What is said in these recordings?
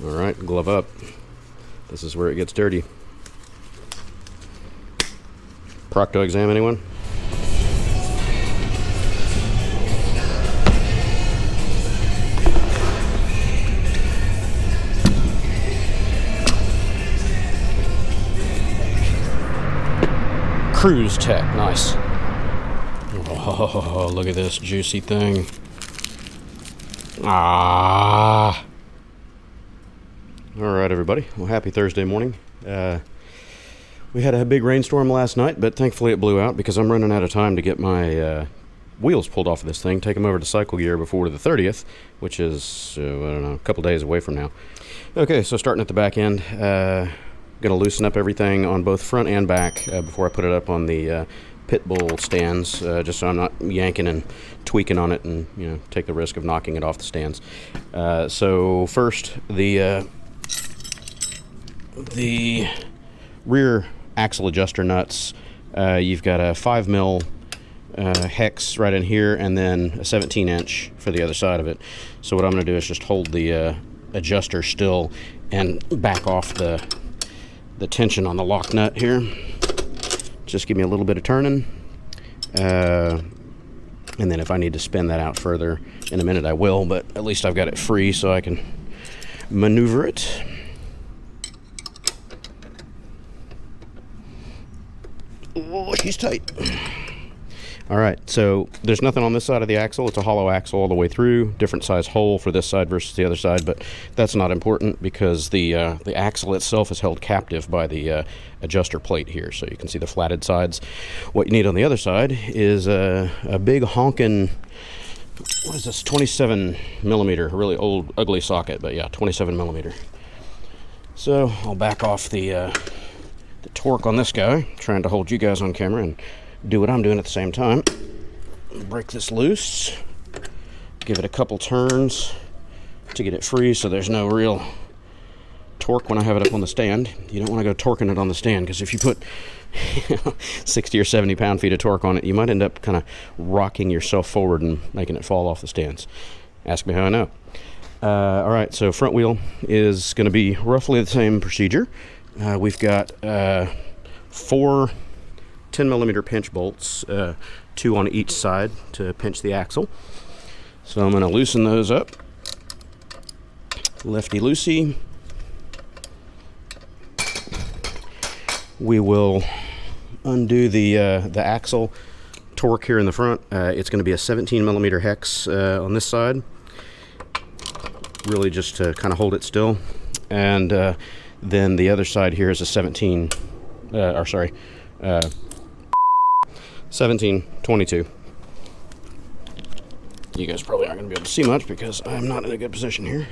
All right, glove up. This is where it gets dirty. Procto exam, anyone? Cruisetec, nice. Oh, look at this juicy thing. Ah. All right, everybody. Well, happy Thursday morning. We had a big rainstorm last night, but thankfully it blew out because I'm running out of time to get my wheels pulled off of this thing, take them over to Cycle Gear before the 30th, which is, I don't know, a couple days away from now. Okay, so starting at the back end, going to loosen up everything on both front and back before I put it up on the pit bull stands, just so I'm not yanking and tweaking on it and, you know, take the risk of knocking it off the stands. So first, the rear axle adjuster nuts. You've got a 5mm hex right in here, and then a 17-inch for the other side of it. So what I'm going to do is just hold the adjuster still and back off the tension on the lock nut here. Just give me a little bit of turning, and then if I need to spin that out further in a minute I will, but at least I've got it free so I can maneuver it. Oh, she's tight. All right, so there's nothing on this side of the axle. It's a hollow axle all the way through, different size hole for this side versus the other side, but that's not important because the axle itself is held captive by the adjuster plate here, so you can see the flatted sides. What you need on the other side is a big honkin', what is this, 27mm, really old, ugly socket, but yeah, 27mm. So I'll back off the torque on this guy, trying to hold you guys on camera and do what I'm doing at the same time. Break this loose, give it a couple turns to get it free so there's no real torque when I have it up on the stand. You don't want to go torquing it on the stand because if you put 60 or 70 pound-feet of torque on it, you might end up kind of rocking yourself forward and making it fall off the stands. Ask me how I know. All right, so front wheel is going to be roughly the same procedure. We've got 4 10mm pinch bolts, 2 on each side to pinch the axle. So I'm going to loosen those up. Lefty-loosey. We will undo the axle torque here in the front. It's going to be a 17mm hex on this side, really just to kind of hold it still. And then the other side here is a 1722. You guys probably aren't going to be able to see much because I'm not in a good position here.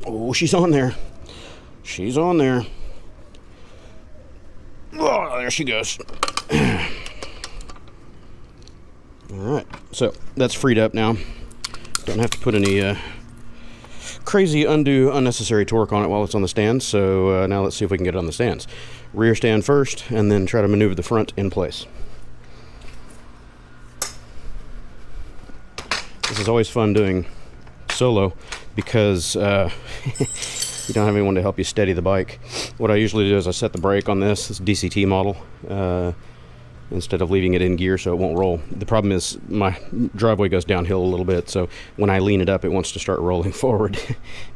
Oh, she's on there. She's on there. Oh, there she goes. All right, so that's freed up now. Don't have to put any crazy unnecessary torque on it while it's on the stand. So now let's see if we can get it on the stands. Rear stand first, and then try to maneuver the front in place. This is always fun doing solo because you don't have anyone to help you steady the bike. What I usually do is I set the brake on this DCT model instead of leaving it in gear so it won't roll. The problem is my driveway goes downhill a little bit, so when I lean it up, it wants to start rolling forward.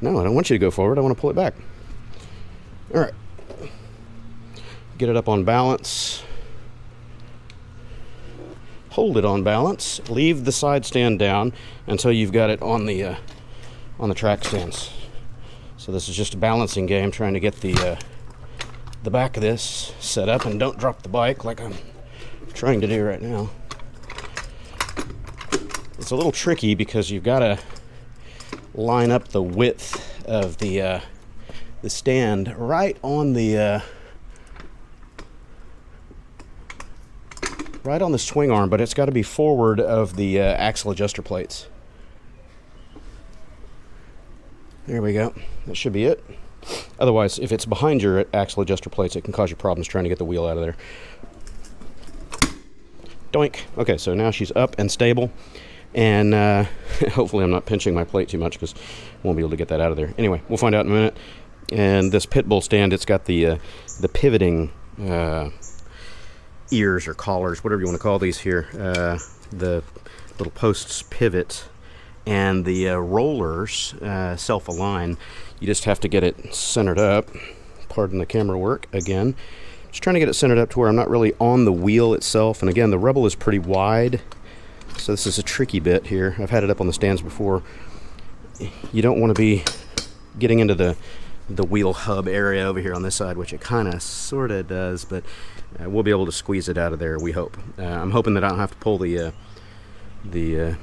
No, I don't want you to go forward. I want to pull it back. All right. Get it up on balance. Hold it on balance. Leave the side stand down until you've got it on the track stands. So this is just a balancing game, trying to get the back of this set up, and don't drop the bike like I'm trying to do right now. It's a little tricky because you've got to line up the width of the stand right on the swing arm, but it's got to be forward of the axle adjuster plates. There we go. That should be it. Otherwise, if it's behind your axle adjuster plates, it can cause you problems trying to get the wheel out of there. Doink. Okay, so now she's up and stable. And hopefully I'm not pinching my plate too much because I won't be able to get that out of there. Anyway, we'll find out in a minute. And this pit bull stand, it's got the pivoting ears or collars, whatever you want to call these here. The little posts pivot, and the rollers self-align. You just have to get it centered up. Pardon the camera work again. Just trying to get it centered up to where I'm not really on the wheel itself. And again, the Rebel is pretty wide, so this is a tricky bit here. I've had it up on the stands before. You don't want to be getting into the wheel hub area over here on this side, which it kind of sort of does, but we'll be able to squeeze it out of there, we hope. I'm hoping that I don't have to pull the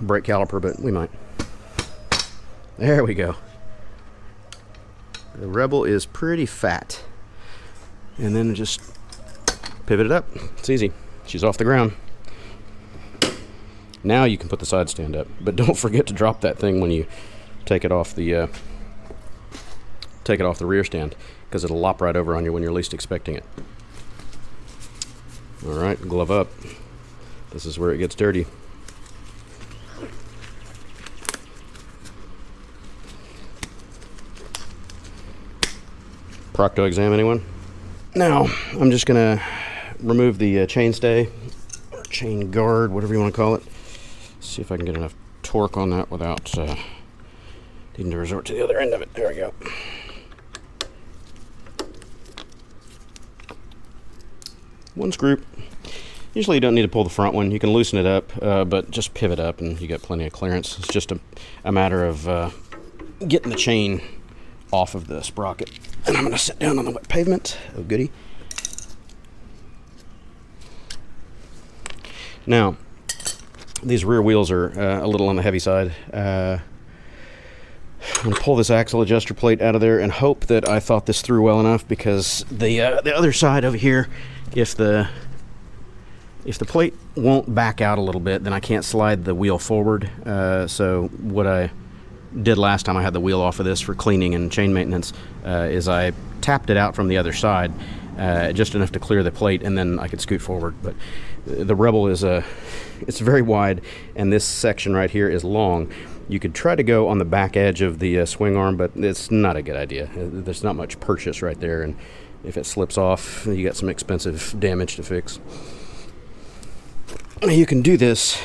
brake caliper, but we might. There we go. The Rebel is pretty fat. And then just pivot it up. It's easy. She's off the ground. Now you can put the side stand up, but don't forget to drop that thing when you take it off the rear stand, because it'll lop right over on you when you're least expecting it. All right, glove up. This is where it gets dirty. Procto exam, anyone? Now, I'm just going to remove the chainstay, or chain guard, whatever you want to call it. See if I can get enough torque on that without needing to resort to the other end of it. There we go. One screw. Usually you don't need to pull the front one. You can loosen it up, but just pivot up and you got plenty of clearance. It's just a matter of getting the chain off of the sprocket. And I'm going to sit down on the wet pavement. Oh, goody. Now, these rear wheels are a little on the heavy side. I'm going to pull this axle adjuster plate out of there and hope that I thought this through well enough, because the other side over here, if the plate won't back out a little bit, then I can't slide the wheel forward. So what I did last time I had the wheel off of this for cleaning and chain maintenance is I tapped it out from the other side just enough to clear the plate, and then I could scoot forward. But the Rebel is it's very wide, and this section right here is long. You could try to go on the back edge of the swing arm, but it's not a good idea. There's not much purchase right there, and if it slips off, you got some expensive damage to fix. You can do this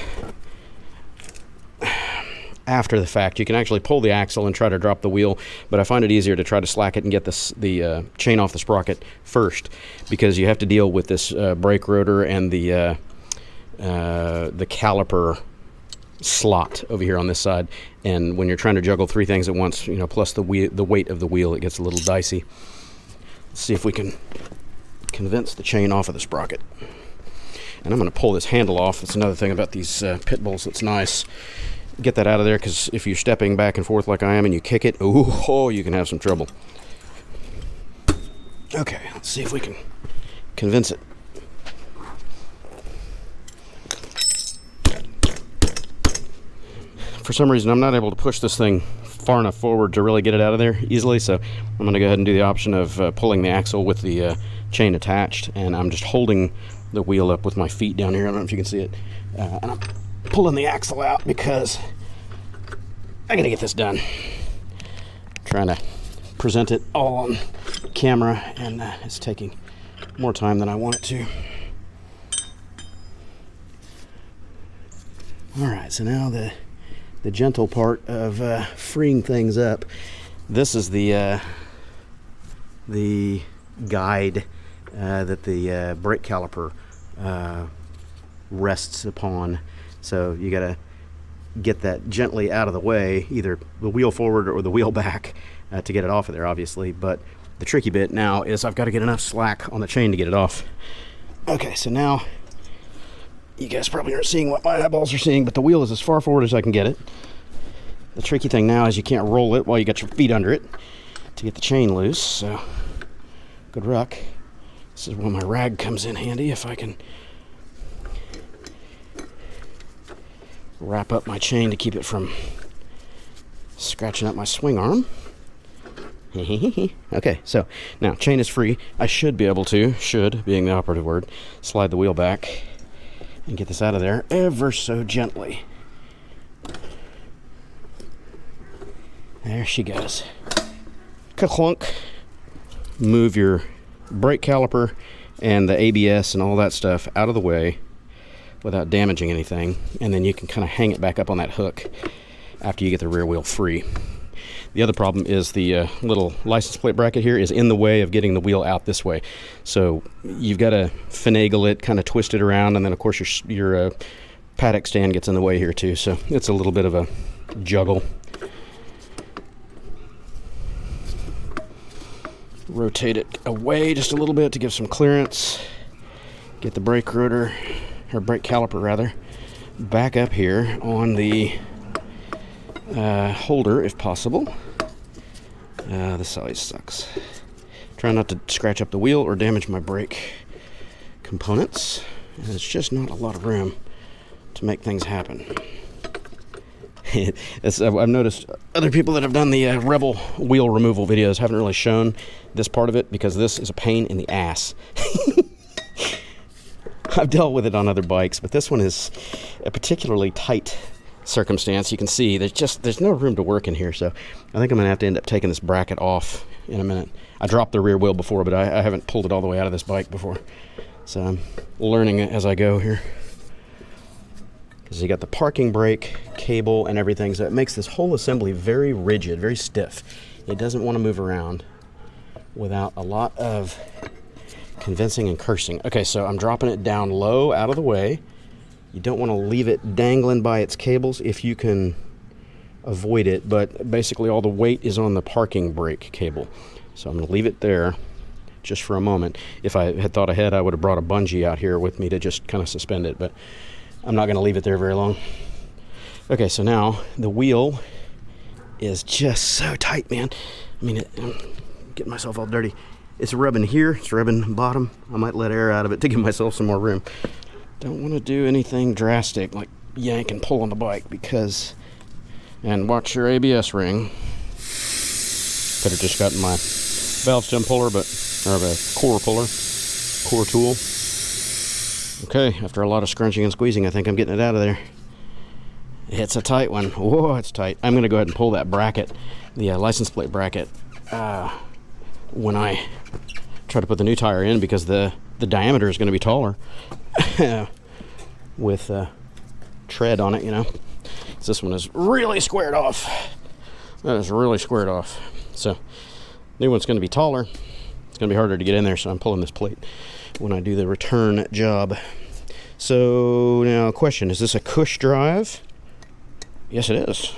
after the fact. You can actually pull the axle and try to drop the wheel, but I find it easier to try to slack it and get the chain off the sprocket first, because you have to deal with this brake rotor and the caliper slot over here on this side. And when you're trying to juggle three things at once, plus the weight of the wheel, it gets a little dicey. Let's see if we can convince the chain off of the sprocket. And I'm going to pull this handle off. That's another thing about these pit bulls that's nice. Get that out of there, because if you're stepping back and forth like I am and you kick it, you can have some trouble. Okay, let's see if we can convince it. For some reason, I'm not able to push this thing far enough forward to really get it out of there easily, so I'm going to go ahead and do the option of pulling the axle with the chain attached, and I'm just holding the wheel up with my feet down here. I don't know if you can see it. And I'm pulling the axle out because I gotta get this done. I'm trying to present it all on camera, and it's taking more time than I want it to. Alright, so now the gentle part of freeing things up. This is the guide that the brake caliper rests upon. So you gotta get that gently out of the way, either the wheel forward or the wheel back, to get it off of there, obviously. But the tricky bit now is I've got to get enough slack on the chain to get it off. Okay, so now you guys probably aren't seeing what my eyeballs are seeing, but the wheel is as far forward as I can get it. The tricky thing now is you can't roll it while you got your feet under it to get the chain loose, so good luck. This is where my rag comes in handy, if I can wrap up my chain to keep it from scratching up my swing arm. Okay, so now chain is free. I should be able to, should being the operative word, slide the wheel back and get this out of there ever so gently. There she goes. Ka-clunk. Move your brake caliper and the ABS and all that stuff out of the way without damaging anything, and then you can kind of hang it back up on that hook after you get the rear wheel free. The other problem is the little license plate bracket here is in the way of getting the wheel out this way. So you've got to finagle it, kind of twist it around, and then of course your paddock stand gets in the way here too. So it's a little bit of a juggle. Rotate it away just a little bit to give some clearance. Get the brake rotor, or brake caliper rather, back up here on the holder if possible. This always sucks. Try not to scratch up the wheel or damage my brake components. And it's just not a lot of room to make things happen. I've noticed other people that have done the Rebel wheel removal videos haven't really shown this part of it because this is a pain in the ass. I've dealt with it on other bikes, but this one is a particularly tight circumstance. You can see there's no room to work in here, so I think I'm gonna have to end up taking this bracket off in a minute. I dropped the rear wheel before, but I haven't pulled it all the way out of this bike before, so I'm learning it as I go here. Because you got the parking brake cable and everything, so it makes this whole assembly very rigid, very stiff. It doesn't want to move around without a lot of convincing and cursing. Okay, so I'm dropping it down low out of the way. You don't want to leave it dangling by its cables if you can avoid it, but basically all the weight is on the parking brake cable. So I'm going to leave it there just for a moment. If I had thought ahead, I would have brought a bungee out here with me to just kind of suspend it, but I'm not going to leave it there very long. Okay, so now the wheel is just so tight, man. I mean, I'm getting myself all dirty. It's rubbing here, it's rubbing bottom. I might let air out of it to give myself some more room. Don't want to do anything drastic like yank and pull on the bike because, and watch your ABS ring. Could have just gotten my valve stem puller, or a core puller, core tool. Okay, after a lot of scrunching and squeezing, I think I'm getting it out of there. It's a tight one. Whoa, it's tight. I'm going to go ahead and pull that bracket, the license plate bracket, when I try to put the new tire in because the diameter is going to be taller with tread on it, you know. This one is really squared off. That is really squared off. So, new one's going to be taller. It's going to be harder to get in there, so I'm pulling this plate when I do the return job. So now question, is this a cush drive? Yes it is.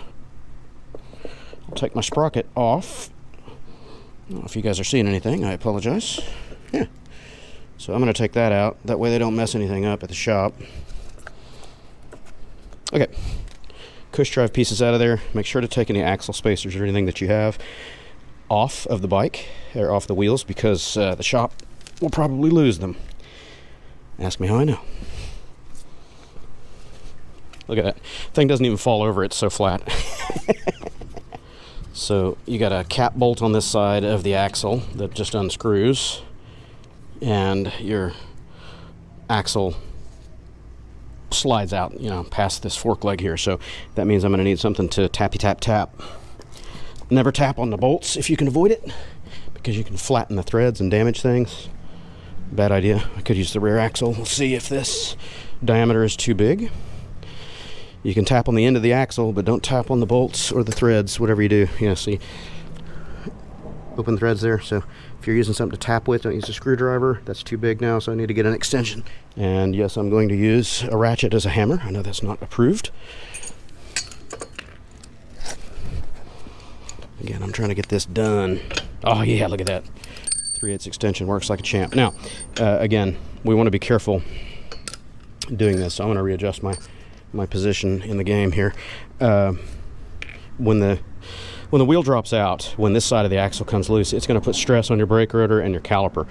I'll take my sprocket off. I don't know if you guys are seeing anything, I apologize. Yeah. So I'm going to take that out, that way they don't mess anything up at the shop. Okay, cush drive pieces out of there. Make sure to take any axle spacers or anything that you have off of the bike, or off the wheels, because the shop will probably lose them. Ask me how I know. Look at that. Thing doesn't even fall over, it's so flat. So you got a cap bolt on this side of the axle that just unscrews, and your axle slides out, you know, past this fork leg here. So that means I'm going to need something to tappy tap tap. Never tap on the bolts if you can avoid it, because you can flatten the threads and damage things. Bad idea. I could use the rear axle. We'll see if this diameter is too big. You can tap on the end of the axle, but don't tap on the bolts or the threads, whatever you do. Yeah, see, open threads there. So if you're using something to tap with, don't use a screwdriver. That's too big now, so I need to get an extension. And yes, I'm going to use a ratchet as a hammer. I know that's not approved. Again, I'm trying to get this done. Oh yeah, look at that. 3/8 extension works like a champ. Now, again, we want to be careful doing this. So I'm going to readjust my position in the game here. When the wheel drops out, when this side of the axle comes loose, it's going to put stress on your brake rotor and your caliper.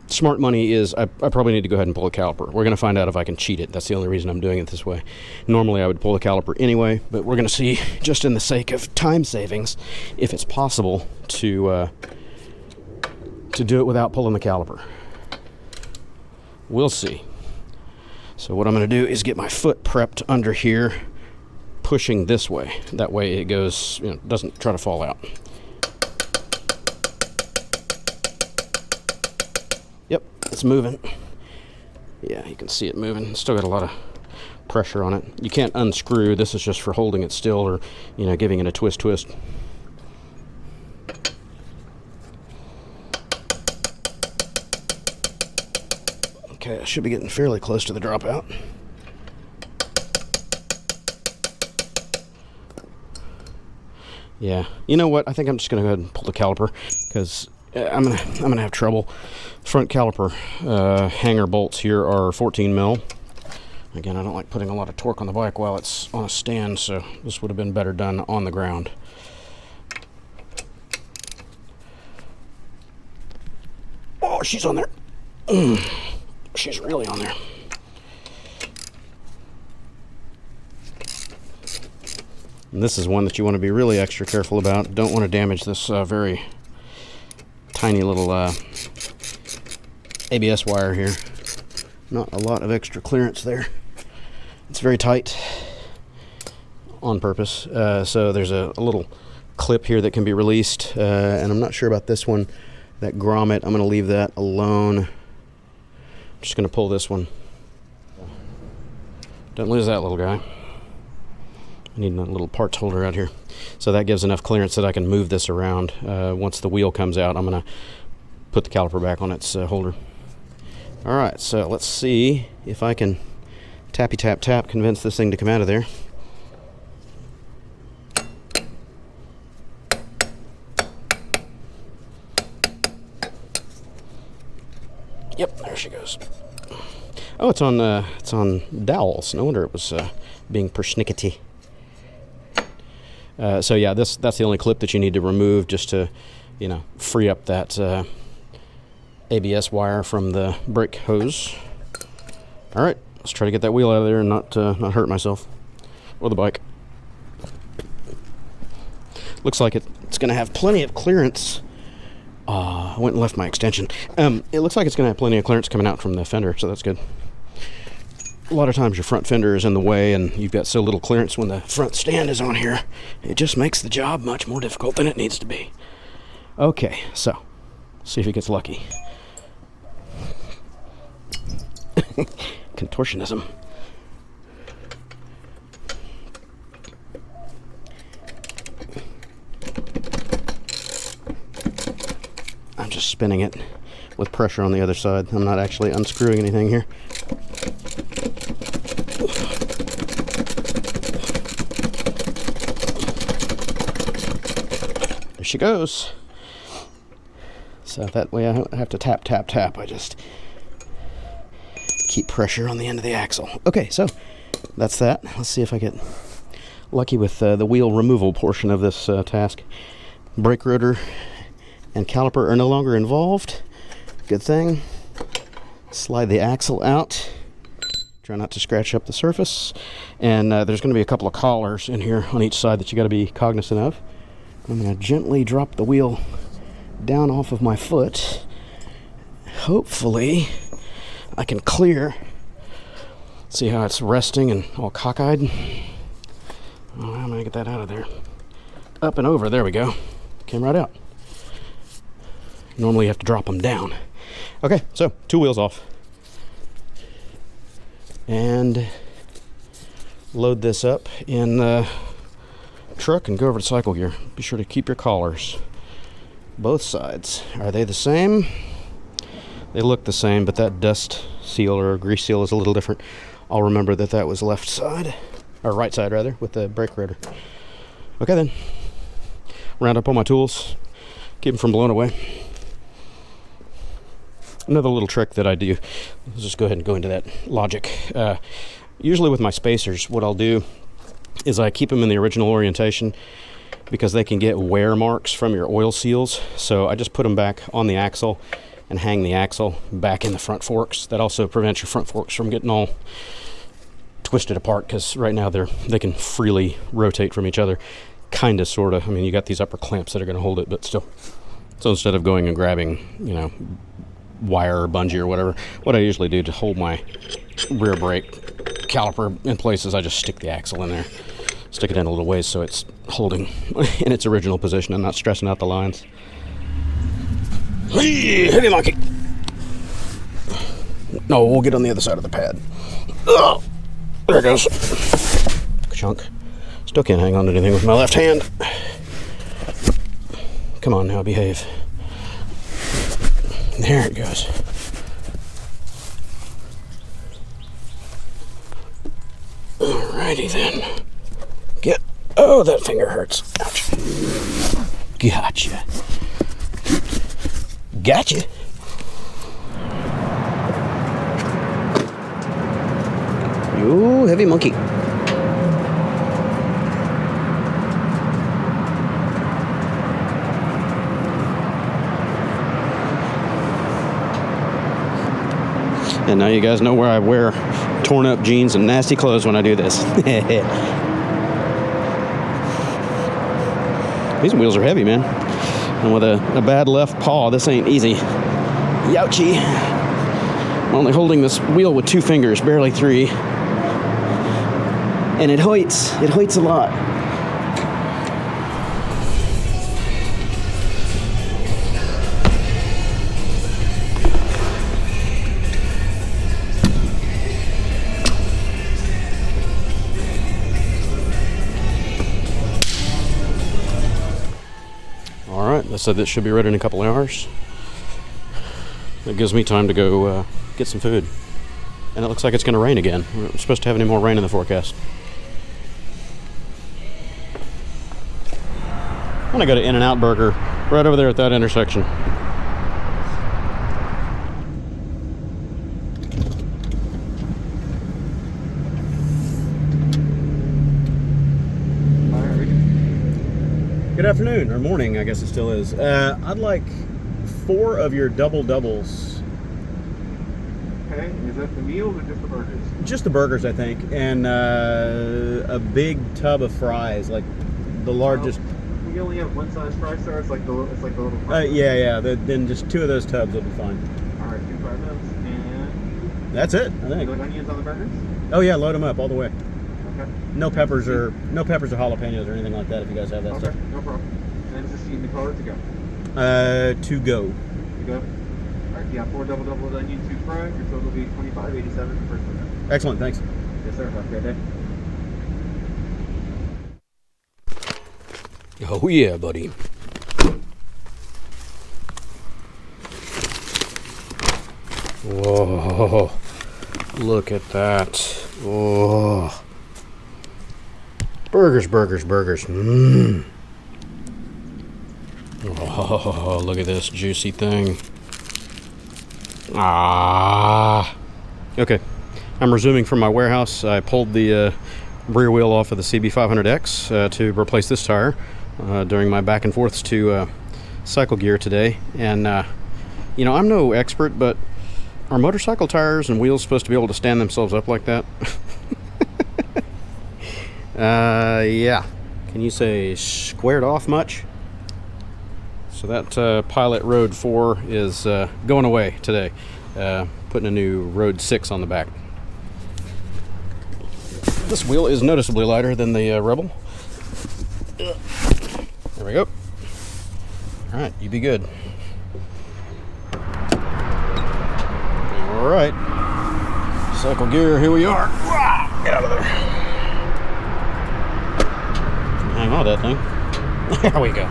Smart money is I probably need to go ahead and pull a caliper. We're going to find out if I can cheat it. That's the only reason I'm doing it this way. Normally I would pull the caliper anyway, but we're going to see, just in the sake of time savings, if it's possible to do it without pulling the caliper. We'll see. So what I'm going to do is get my foot prepped under here, pushing this way. That way it goes, you know, doesn't try to fall out. Yep, it's moving. Yeah, you can see it moving. Still got a lot of pressure on it. You can't unscrew. This is just for holding it still, or, you know, giving it a twist. Okay, I should be getting fairly close to the dropout. Yeah, you know what? I think I'm just gonna go ahead and pull the caliper, because I'm gonna have trouble. Front caliper hanger bolts here are 14 mil. Again, I don't like putting a lot of torque on the bike while it's on a stand, so this would have been better done on the ground. Oh, she's on there. She's really on there. And this is one that you want to be really extra careful about. Don't want to damage this very tiny little ABS wire here. Not a lot of extra clearance there. It's very tight on purpose. So there's a little clip here that can be released. And I'm not sure about this one, that grommet. I'm going to leave that alone. I'm just going to pull this one. Don't lose that little guy. I need a little parts holder out here. So that gives enough clearance that I can move this around. Once the wheel comes out, I'm going to put the caliper back on its holder. All right, so let's see if I can tappy tap tap convince this thing to come out of there. Yep, there she goes. Oh, it's on dowels. No wonder it was being persnickety. So yeah, that's the only clip that you need to remove, just to, you know, free up that ABS wire from the brake hose. All right, let's try to get that wheel out of there and not hurt myself or the bike. Looks like it's going to have plenty of clearance. I went and left my extension. It looks like it's going to have plenty of clearance coming out from the fender, so that's good. A lot of times your front fender is in the way and you've got so little clearance when the front stand is on here. It just makes the job much more difficult than it needs to be. Okay, so see if he gets lucky. Contortionism. I'm just spinning it with pressure on the other side. I'm not actually unscrewing anything here. There she goes. So that way I don't have to tap, tap, tap. I just keep pressure on the end of the axle. Okay, so that's that. Let's see if I get lucky with the wheel removal portion of this task. Brake rotor and caliper are no longer involved. Good thing. Slide the axle out. Try not to scratch up the surface. And there's going to be a couple of collars in here on each side that you got to be cognizant of. I'm going to gently drop the wheel down off of my foot. Hopefully I can clear. See how it's resting and all cockeyed? Oh, I'm going to get that out of there. Up and over. There we go. Came right out. Normally you have to drop them down. Okay, so 2 wheels off. And load this up in the truck and go over to cycle gear. Be sure to keep your collars. Both sides. Are they the same? They look the same, but that dust seal or grease seal is a little different. I'll remember that that was left side, or right side rather, with the brake rotor. Okay then. Round up all my tools. Keep them from blowing away. Another little trick that I do, let's just go ahead and go into that logic. Usually with my spacers, what I'll do is I keep them in the original orientation because they can get wear marks from your oil seals. So I just put them back on the axle and hang the axle back in the front forks. That also prevents your front forks from getting all twisted apart, because right now they can freely rotate from each other, kind of, sort of. I mean, you got these upper clamps that are going to hold it, but still. So instead of going and grabbing, you know, wire or bungee or whatever, what I usually do to hold my rear brake caliper in places, I just stick the axle in there. Stick it in a little ways so it's holding in its original position and not stressing out the lines. Heavy monkey. No, we'll get on the other side of the pad. Oh, there it goes. Chunk. Still can't hang on to anything with my left hand. Come on now, behave. There it goes. Alrighty then. Get. Oh, that finger hurts. Ouch. Gotcha. Gotcha. You heavy monkey. And now you guys know where I wear torn up jeans and nasty clothes when I do this. These wheels are heavy, man. And with a bad left paw, this ain't easy. Youchie. I'm only holding this wheel with 2 fingers, barely 3. And it hoits a lot. I said this should be ready in a couple of hours. That gives me time to go get some food. And it looks like it's going to rain again. We're not supposed to have any more rain in the forecast. I'm going to go to In-N-Out Burger right over there at that intersection. Good afternoon, or morning, I guess it still is. I'd like 4 of your double doubles. Okay, is that the meals or just the burgers? Just the burgers, I think, and a big tub of fries, like the largest. We only have one size fry star. It's like the little. Yeah. Then just 2 of those tubs will be fine. All right, 2 fry tubs, and that's it, I think. You like onions on the burgers? Oh yeah, load them up all the way. Okay. No peppers or jalapenos or anything like that if you guys have that okay, stuff. no problem. And is this in the car to go? To go. To go. All right, yeah, 4 double with onion, 2 fry. Your total will be $25.87 for first one. Excellent, thanks. Yes, sir. Have a great day. Oh yeah, buddy. Whoa, look at that. Oh. Burgers. Mmm. Oh, look at this juicy thing. Ah. Okay, I'm resuming from my warehouse. I pulled the rear wheel off of the CB500X to replace this tire during my back and forths to cycle gear today. And, you know, I'm no expert, but are motorcycle tires and wheels supposed to be able to stand themselves up like that? Yeah. Can you say squared off much? So that Pilot Road 4 is going away today. Putting a new Road 6 on the back. This wheel is noticeably lighter than the Rebel. There we go. All right, you be good. All right. Cycle gear, here we are. Get out of there. Hang on to that thing. There we go.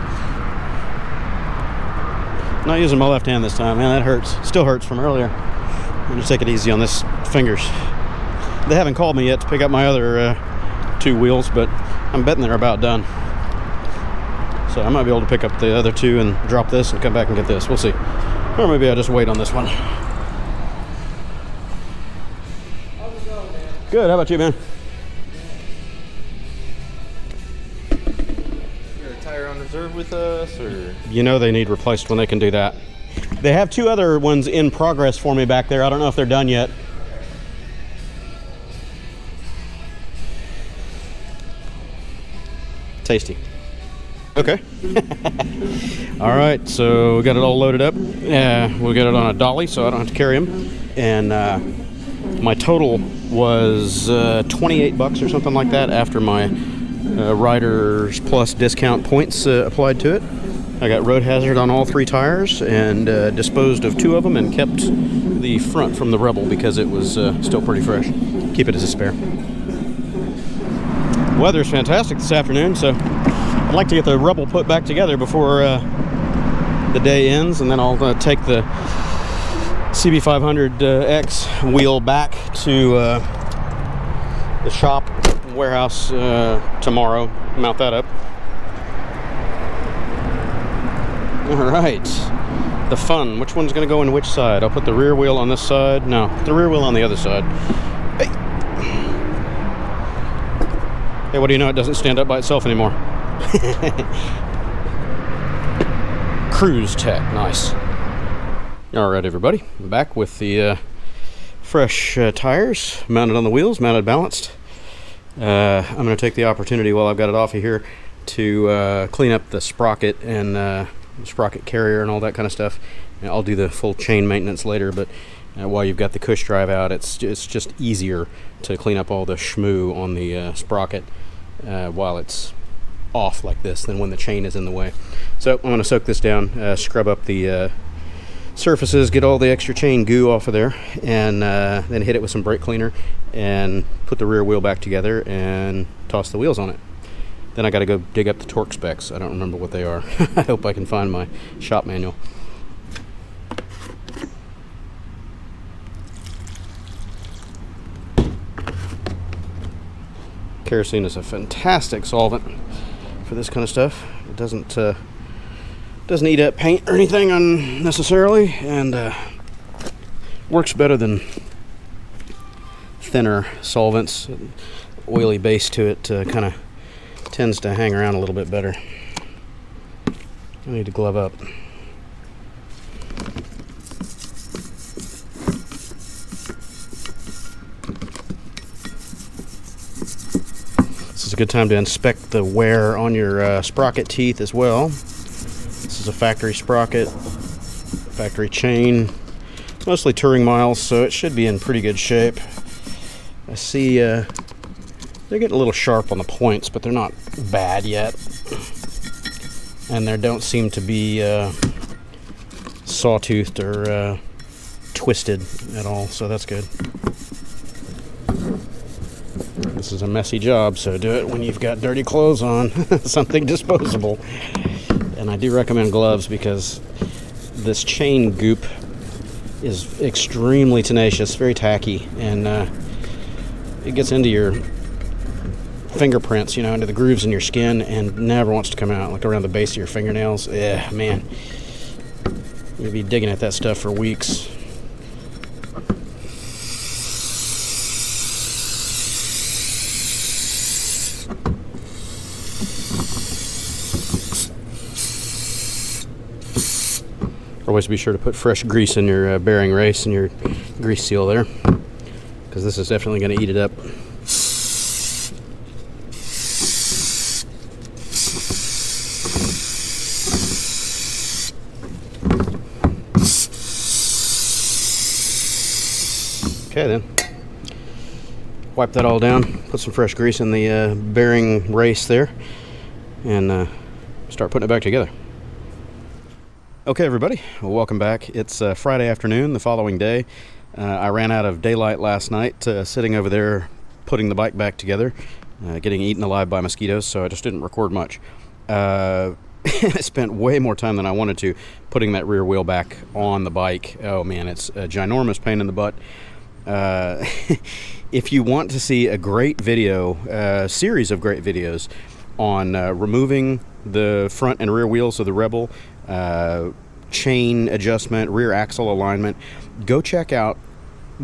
Not using my left hand this time, man. That hurts. Still hurts from earlier. I'm gonna take it easy on this fingers. They haven't called me yet to pick up my other 2 wheels, but I'm betting they're about done. So I might be able to pick up the other 2 and drop this and come back and get this. We'll see. Or maybe I'll just wait on this one. How's it going, man? Good. How about you, man? On reserve with us, or you know they need replaced when they can do that. They have 2 other ones in progress for me back there. I don't know if they're done yet. Tasty. Okay. All right, so we got it all loaded up. We'll get it on a dolly so I don't have to carry them. And My total was 28 bucks or something like that after my Riders Plus discount points applied to it. I got road hazard on all 3 tires and disposed of 2 of them and kept the front from the Rebel because it was still pretty fresh. Keep it as a spare. Weather's fantastic this afternoon, so I'd like to get the Rebel put back together before the day ends, and then I'll take the CB500X wheel back to the shop warehouse tomorrow, mount that up. All right, the fun. Which one's going to go in which side? I'll put the rear wheel on this side. No, the rear wheel on the other side. Hey. Hey, what do you know? It doesn't stand up by itself anymore. Cruisetec, nice. All right, everybody, I'm back with the fresh tires mounted on the wheels, mounted balanced. I'm going to take the opportunity while I've got it off of here to clean up the sprocket and sprocket carrier and all that kind of stuff. And I'll do the full chain maintenance later, but while you've got the cush drive out, it's just easier to clean up all the schmoo on the sprocket while it's off like this than when the chain is in the way. So I'm going to soak this down, scrub up the surfaces, get all the extra chain goo off of there, and then hit it with some brake cleaner and put the rear wheel back together and toss the wheels on it. Then I got to go dig up the torque specs. I don't remember what they are. I hope I can find my shop manual. Kerosene is a fantastic solvent for this kind of stuff. It doesn't eat up paint or anything unnecessarily, and works better than thinner solvents. Oily base to it kind of tends to hang around a little bit better. I need to glove up. This is a good time to inspect the wear on your sprocket teeth as well. This is a factory sprocket, factory chain, mostly touring miles, so it should be in pretty good shape. I see they're getting a little sharp on the points, but they're not bad yet. And there don't seem to be sawtoothed or twisted at all, so that's good. This is a messy job, so do it when you've got dirty clothes on, something disposable. And I do recommend gloves because this chain goop is extremely tenacious, very tacky, and it gets into your fingerprints, into the grooves in your skin, and never wants to come out, like around the base of your fingernails. Yeah, man. You'll be digging at that stuff for weeks. Always be sure to put fresh grease in your bearing race and your grease seal there, because this is definitely going to eat it up. Okay, then wipe that all down, put some fresh grease in the bearing race there, and start putting it back together. Okay, everybody, well, welcome back. It's Friday afternoon, the following day. I ran out of daylight last night sitting over there putting the bike back together, getting eaten alive by mosquitoes, so I just didn't record much. I spent way more time than I wanted to putting that rear wheel back on the bike. Oh man, it's a ginormous pain in the butt. If you want to see a great video, series of great videos on removing the front and rear wheels of the Rebel, chain adjustment, rear axle alignment, go check out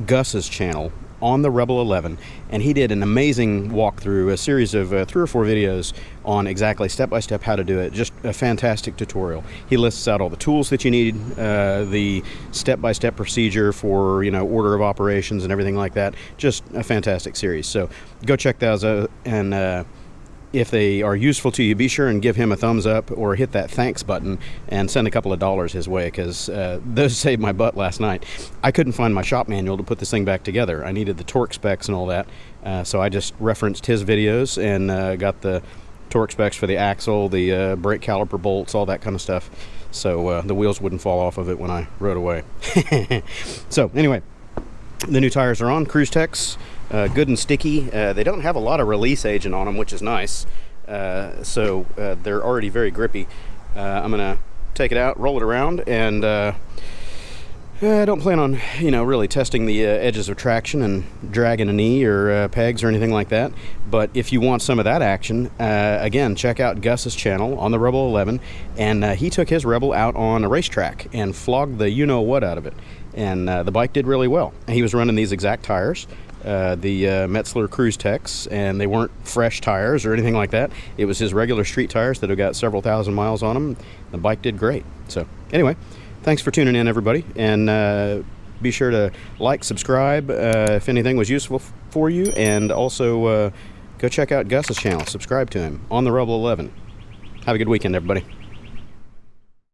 Gus's channel on the Rebel 11, and he did an amazing walkthrough, a series of 3 or 4 videos on exactly step-by-step how to do it. Just a fantastic tutorial. He lists out all the tools that you need, the step-by-step procedure for order of operations and everything like that. Just a fantastic series. So go check those out, and if they are useful to you, be sure and give him a thumbs up or hit that thanks button and send a couple of dollars his way, because those saved my butt last night. I couldn't find my shop manual to put this thing back together. I needed the torque specs and all that, so I just referenced his videos and got the torque specs for the axle, the brake caliper bolts, all that kind of stuff, so the wheels wouldn't fall off of it when I rode away. So anyway, the new tires are on, Cruisetecs. Good and sticky. They don't have a lot of release agent on them, which is nice. So they're already very grippy. I'm gonna take it out, roll it around, and I don't plan on, really testing the edges of traction and dragging a knee or pegs or anything like that. But if you want some of that action, again, check out Gus's channel on the Rebel 11, and he took his Rebel out on a racetrack and flogged the you-know-what out of it. And the bike did really well. He was running these exact tires, the Metzeler Cruisetecs, and they weren't fresh tires or anything like that. It was his regular street tires that have got several thousand miles on them. The bike did great. So anyway, thanks for tuning in, everybody, and be sure to like, subscribe if anything was useful for you, and also go check out Gus's channel. Subscribe to him on the Rebel 11. Have a good weekend, everybody.